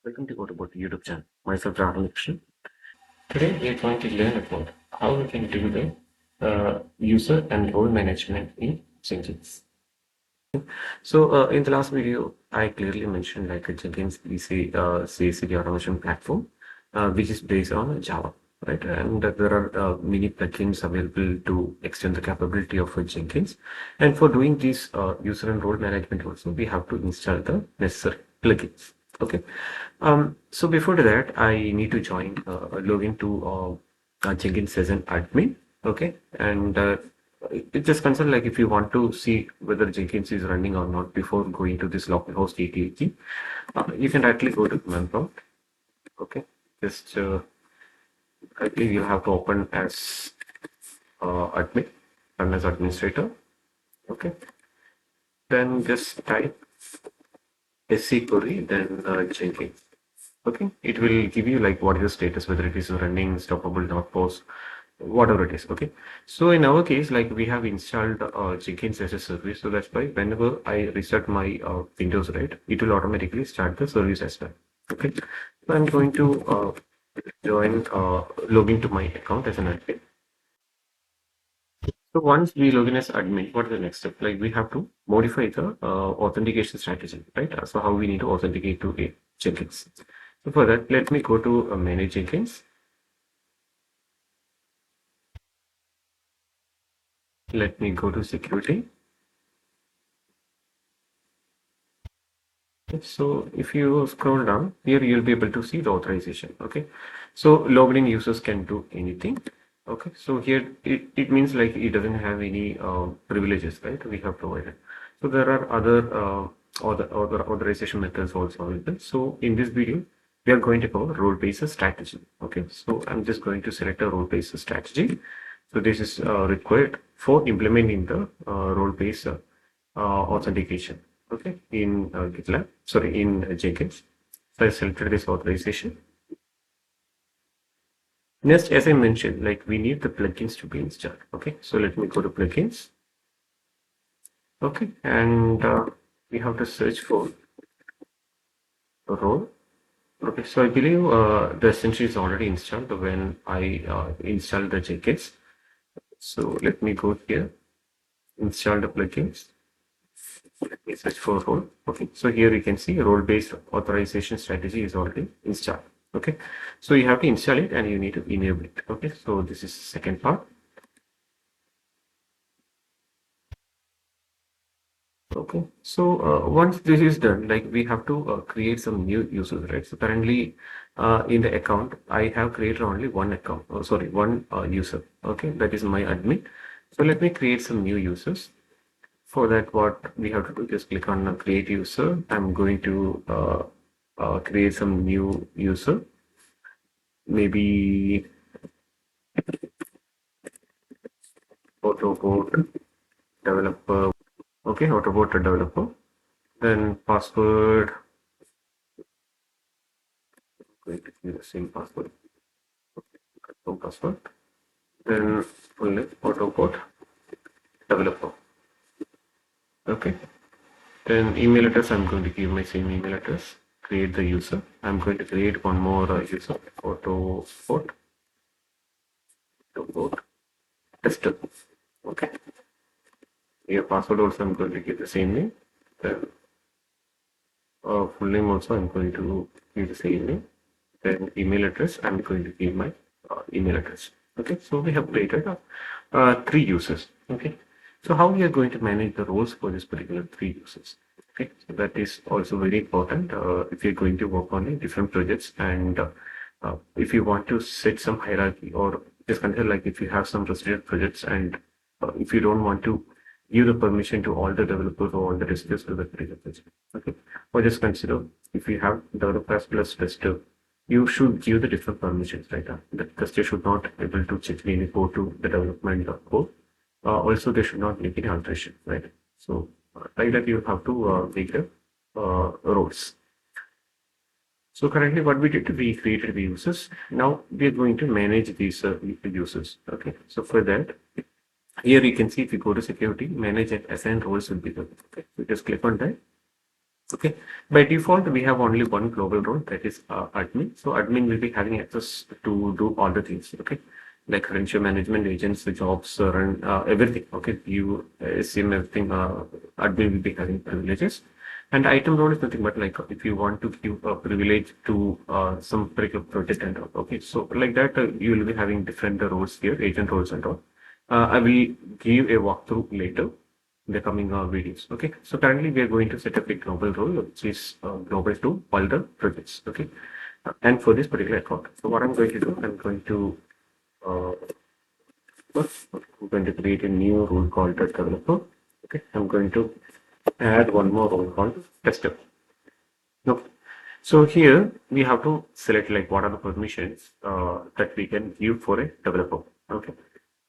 Welcome to AutoBot YouTube channel. Myself Rahul. Today we are going to learn about how we can do the user and role management in Jenkins. So in the last video, I clearly mentioned like a Jenkins is a CI/CD automation platform, which is based on Java, right? And there are many plugins available to extend the capability of Jenkins. And for doing this user and role management also, we have to install the necessary plugins. Okay. So before that, I need to log into Jenkins as an admin. Okay. And it just concerned like if you want to see whether Jenkins is running or not before going to this localhost 8080, you can directly go to command prompt. Okay. Just directly you have to open as admin, run as administrator. Okay. Then just type SC query, then Jenkins. Okay, it will give you like what is the status, whether it is running, stoppable, not pause, whatever it is. Okay, so in our case, like we have installed Jenkins as a service, so that's why whenever I restart my Windows, right, it will automatically start the service as well. Okay, so I'm going to log into my account as an admin. So once we log in as admin, what is the next step? Like we have to modify the authentication strategy, right? So how we need to authenticate to a Jenkins. So for that, let me go to manage Jenkins. Let me go to security. Okay, so if you scroll down here, you'll be able to see the authorization. Okay, so logged in users can do anything. Okay, so here it means like it doesn't have any privileges, right? We have provided. So there are other authorization methods also available. So in this video, we are going to cover role-based strategy. Okay, so I'm just going to select a role-based strategy. So this is required for implementing the role-based authentication. Okay, in GitLab, sorry, in Jenkins. So I selected this authorization. Next, as I mentioned, like we need the plugins to be installed. Okay, so let me go to plugins. Okay, and we have to search for a role. Okay, so I believe the essential is already installed when I installed the Jenkins. So let me go here, install the plugins. Let me search for role. Okay, so here you can see role-based authorization strategy is already installed. Okay, so you have to install it and you need to enable it. Okay, so this is the second part. Okay, so once this is done, like we have to create some new users, right? So currently in the account, I have created only one account, sorry, one user. Okay, that is my admin. So let me create some new users. For that, what we have to do, just click on create user. I'm going to create some new user, maybe AutoBot developer. Okay, AutoBot developer. Then password, going to use the same password. Confirm password. Then full name AutoBot developer. Okay. Then email address, I'm going to give my same email address. Create the user. I'm going to create one more user, AutoBot tester. Okay. Your password also I'm going to give the same name. Then full name also I'm going to give the same name. Then email address I'm going to give my email address. Okay, so we have created three users. Okay, so how we are going to manage the roles for this particular three users? Okay, so that is also very important if you're going to work on different projects, and if you want to set some hierarchy, or just consider like if you have some restricted projects, and if you don't want to give the permission to all the developers or all the testers to the particular project. Okay, or just consider if you have developers plus tester, you should give the different permissions, right? The tester should not able to check any code to the development code. Also, they should not make any alteration, right? So, like that, you have to make the roles. So currently, what we did, we created the users. Now we are going to manage these users. Okay. So for that, here you can see if you go to security, manage and assign roles will be there. Okay. So just click on that. Okay, by default, we have only one global role, that is admin. So admin will be having access to do all the things. Okay, like credential management, agents, the jobs, run everything. Okay, you assume everything. Admin will be having privileges, and item role is nothing but like if you want to give a privilege to some particular project and all. Okay, so like that, you will be having different roles here, agent roles and all. I will give a walkthrough later in the coming videos. Okay, so currently we are going to set up a global role, which is global to all the projects. Okay, and for this particular account, so what I'm going to do, uh, first, I'm going to create a new role called the developer. Okay, I'm going to add one more role called tester. Okay, so here we have to select like what are the permissions that we can give for a developer. Okay,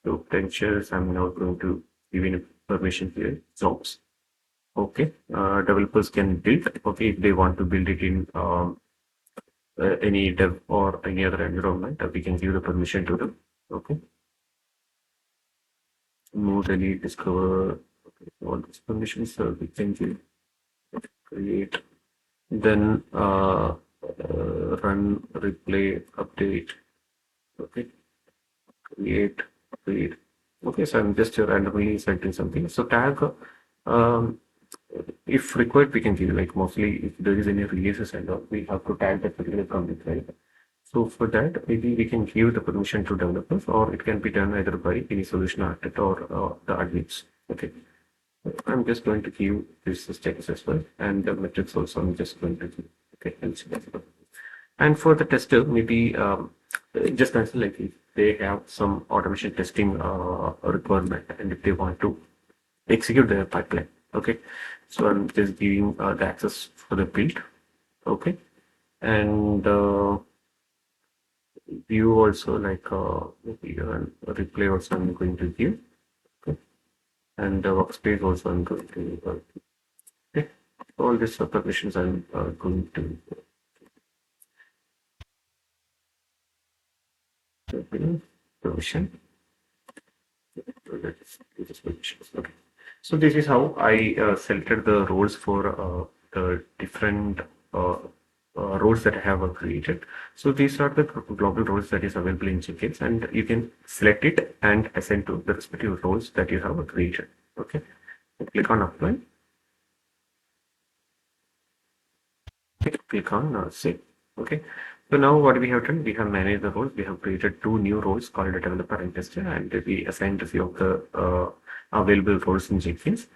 so credentials, I'm now going to give in a permission here, jobs. Okay, developers can build. Okay, if they want to build it in any dev or any other environment, we can give the permission to them. Okay, move, delete, discover. Okay, all these permissions we can give, create, then run, replay, update. Okay, create, read. Okay, so I'm just randomly selecting something. So tag. Um, if required, we can give like mostly if there is any releases and all, we have to tag that particular commit, right? So for that, maybe we can give the permission to developers, or it can be done either by any solution architect or the admins. Okay, I'm just going to give this status as well, and the metrics also. I'm just going to give. Okay, and for the tester, maybe just as like if they have some automation testing requirement, and if they want to execute their pipeline. Okay, so I'm just giving the access for the build. Okay, and view also like maybe replay also I'm going to give. Okay, and workspace also I'm going to. Okay, all these permissions I'm going to. Permission. Okay. So this is how I selected the roles for the different uh, roles that I have created. So these are the global roles that is available in Jenkins, and you can select it and assign to the respective roles that you have created. Okay, click on apply. Click on save. Okay, so now what we have done, we have managed the roles. We have created two new roles called a developer and tester, and we assigned a few of the available roles in Jenkins.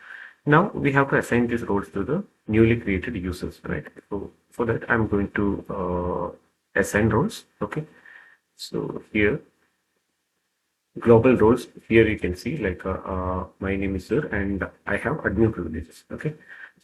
Now we have to assign these roles to the newly created users, right? So for that, I'm going to assign roles. Okay, so here global roles, here you can see like my name is Sir and I have admin privileges. Okay,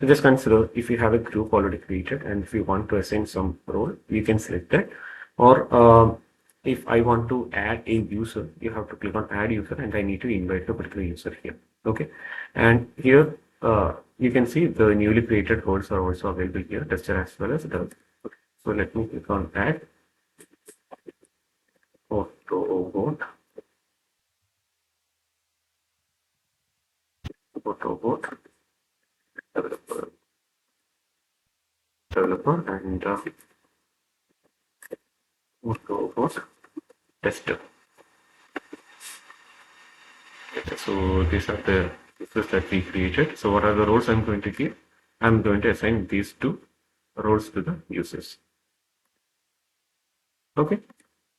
so just consider if you have a group already created and if you want to assign some role, you can select that. Or if I want to add a user, you have to click on add user and I need to invite the particular user here. Okay, and here you can see the newly created roles are also available here, tester as well as the. Okay. So let me click on add AutoBot. AutoBot developer and AutoBot tester. Okay, so these are the uses that we created. So what are the roles I'm going to give? I'm going to assign these two roles to the users. Okay,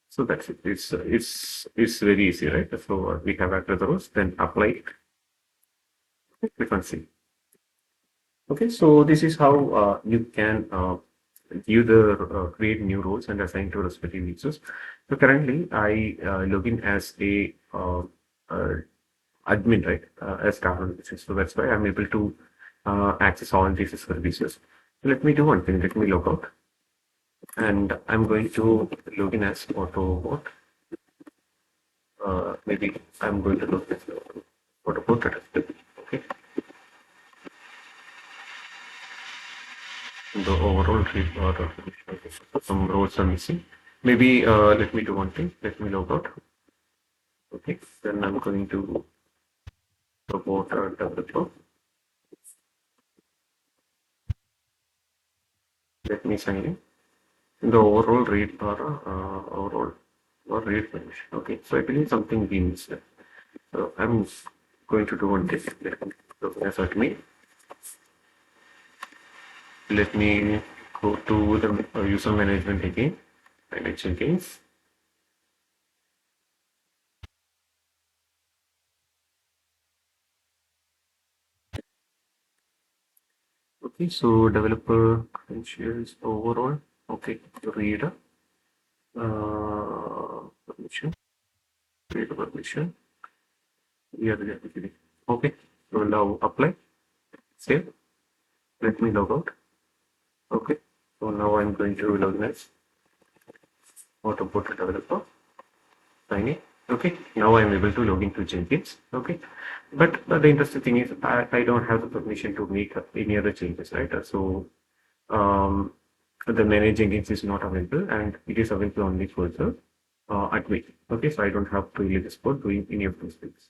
so that's it. It's very easy, right? So we have added the roles, then apply it. Click on save. Okay, so this is how you can give the create new roles and assign to respective users. So currently, I log in as a admin, right, as Rahul. So that's why I'm able to access all these services. So let me do one thing. Let me log out, and I'm going to log in as AutoBot. Maybe I'm going to log in as AutoBot. Okay, the overall read or some rows are missing. Maybe let me do one thing. Let me log out. Okay, then I'm going to support developer. Let me sign in. The overall read overall or read permission. Okay, so I believe something we missed. So I'm going to do one thing. So assert me. Let me go to the user management again. Manage Jenkins. Okay, so developer credentials overall. Okay, reader permission, reader permission. Yeah, yeah. Okay, so now apply, save. Let me log out. Okay, so now I'm going to log in as AutoBot developer. Sign in. Okay, now I'm able to log into Jenkins. Okay, but the interesting thing is I don't have the permission to make any other changes, right? So um, the manage Jenkins is not available and it is available only for the admin. Okay, so I don't have to really support doing any of those things.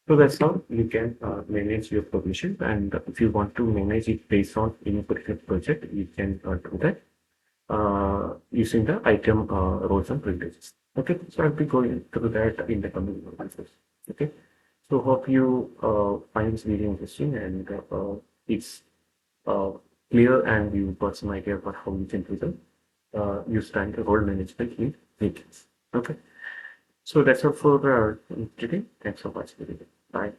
So that's how you can manage your permission. And if you want to manage it based on any particular project, you can do that using the item roles and privileges. Okay, so I'll be going through that in the coming classes. Okay, so hope you find this video interesting and it's uh, clear and you got some idea about how you can do the use time role management in Jenkins. Okay, so that's all for today. Thanks for watching the video. Bye.